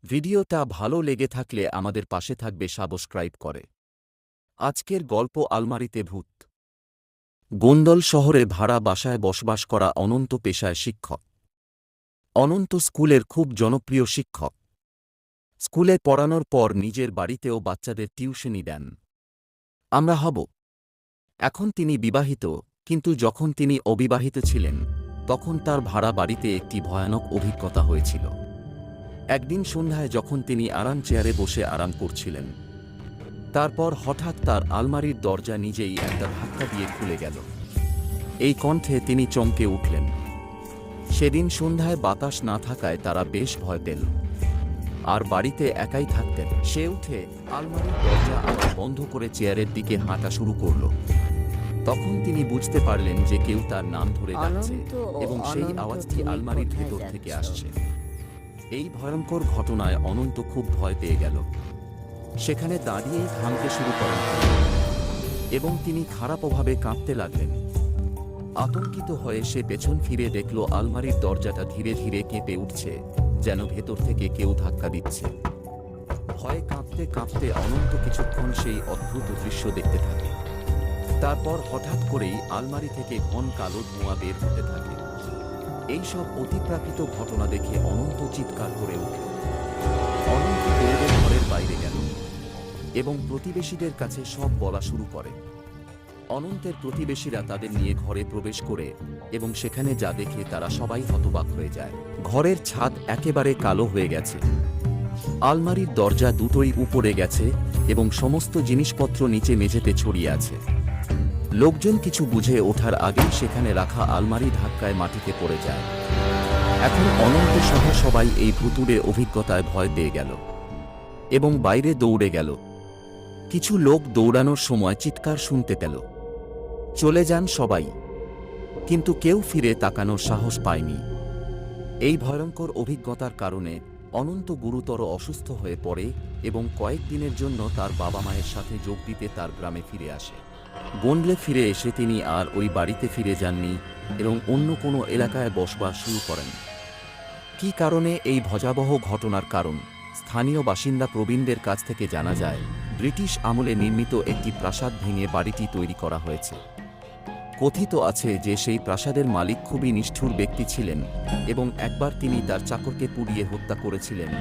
ভিডিওটা ভালো লেগে থাকলে আমাদের পাশে থাকবে সাবস্ক্রাইব করে। আজকের গল্প আলমারিতে ভূত। গোন্দল শহরে ভাড়া বাসায় বসবাস করা অনন্ত পেশায় শিক্ষক। অনন্ত স্কুলের খুব জনপ্রিয় শিক্ষক। স্কুলে পড়ানোর পর নিজের বাড়িতেও বাচ্চাদের টিউশনি দেন। আমরা হব। এখন তিনি বিবাহিত, কিন্তু যখন তিনি অবিবাহিত ছিলেন তখন তার ভাড়া বাড়িতে একটি ভয়ানক অভিজ্ঞতা হয়েছিল। একদিন সন্ধ্যায় যখন তিনি আরাম চেয়ারে বসে আরাম করছিলেন, তারপর হঠাৎ তার আলমারির দরজা নিজেই একটা ধাক্কা দিয়ে খুলে গেল। এই কণ্ঠে তিনি চমকে উঠলেন। সেদিন সন্ধ্যায় বাতাস না থাকায় তারা বেশ ভয় পেল, আর বাড়িতে একাই থাকতেন। সে উঠে আলমারির দরজা আবার বন্ধ করে চেয়ারের দিকে হাঁটা শুরু করল। তখন তিনি বুঝতে পারলেন যে কেউ তার নাম ধরে ডাকছে, এবং সেই আওয়াজটি আলমারির ভেতর থেকে আসছে। এই ভয়ঙ্কর ঘটনায় অনন্ত খুব ভয় পেয়ে গেল। সেখানে দাঁড়িয়েই ঘামতে শুরু করেন এবং তিনি খারাপভাবে কাঁপতে লাগলেন। আতঙ্কিত হয়ে সে পেছন ফিরে দেখল আলমারির দরজাটা ধীরে ধীরে কেঁপে উঠছে, যেন ভেতর থেকে কেউ ধাক্কা দিচ্ছে। ভয়ে কাঁপতে কাঁপতে অনন্ত কিছুক্ষণ সেই অদ্ভুত দৃশ্য দেখতে থাকে। তারপর হঠাৎ করেই আলমারি থেকে ঘন কালো ধোঁয়া বের হতে থাকে। এইসব অতিপ্রাকৃত ঘটনা দেখে অনন্ত চিৎকার করে উঠল। অনন্ত দৌড়ে ঘরের বাইরে গেল এবং প্রতিবেশীদের কাছে সব বলা শুরু করে। অনন্তের প্রতিবেশীরা তাদের নিয়ে ঘরে প্রবেশ করে এবং সেখানে যা দেখে তারা সবাই হতবাক হয়ে যায়। ঘরের ছাদ একেবারে কালো হয়ে গেছে, আলমারির দরজা দুটোই উপরে গেছে এবং সমস্ত জিনিসপত্র নিচে মেঝেতে ছড়িয়ে আছে। লোকজন কিছু বুঝে ওঠার আগেই সেখানে রাখা আলমারি ধাক্কায় মাটিতে পড়ে যায়। এখন অনন্ত সহ সবাই এই ভুতুড়ে অভিজ্ঞতায় ভয় পেয়ে গেল এবং বাইরে দৌড়ে গেল। কিছু লোক দৌড়ানোর সময় চিৎকার শুনতে পেল। চলে যান সবাই, কিন্তু কেউ ফিরে তাকানোর সাহস পায়নি। এই ভয়ঙ্কর অভিজ্ঞতার কারণে অনন্ত গুরুতর অসুস্থ হয়ে পড়ে এবং কয়েকদিনের জন্য তার বাবা মায়ের সাথে যোগ দিতে তার গ্রামে ফিরে আসে। গোন্ডলে ফিরে এসে তিনি আর ওই বাড়িতে ফিরে যাননি এবং অন্য কোনো এলাকায় বসবাস শুরু করেন। কী কারণে এই ভয়াবহ ঘটনার কারণ স্থানীয় বাসিন্দা প্রবীণদের কাছ থেকে জানা যায়। ব্রিটিশ আমলে নির্মিত একটি প্রাসাদ ভেঙে বাড়িটি তৈরি করা হয়েছে। কথিত আছে যে সেই প্রাসাদের মালিক খুবই নিষ্ঠুর ব্যক্তি ছিলেন এবং একবার তিনি তার চাকরকে পুড়িয়ে হত্যা করেছিলেন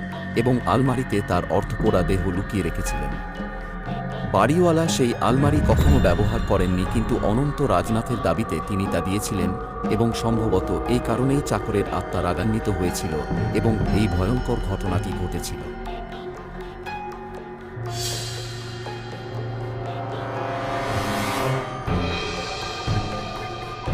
এবং আলমারিতে তার অর্থপোড়া দেহ লুকিয়ে রেখেছিলেন। বাড়িওয়ালা সেই আলমারি কখনো ব্যবহার করেননি, কিন্তু অনন্ত রাজনাথের দাবিতে তিনি তা দিয়েছিলেন এবং সম্ভবত এই কারণেই চাকরের আত্মা রাগান্বিত হয়েছিল এবং এই ভয়ঙ্কর ঘটনাটি ঘটেছিল।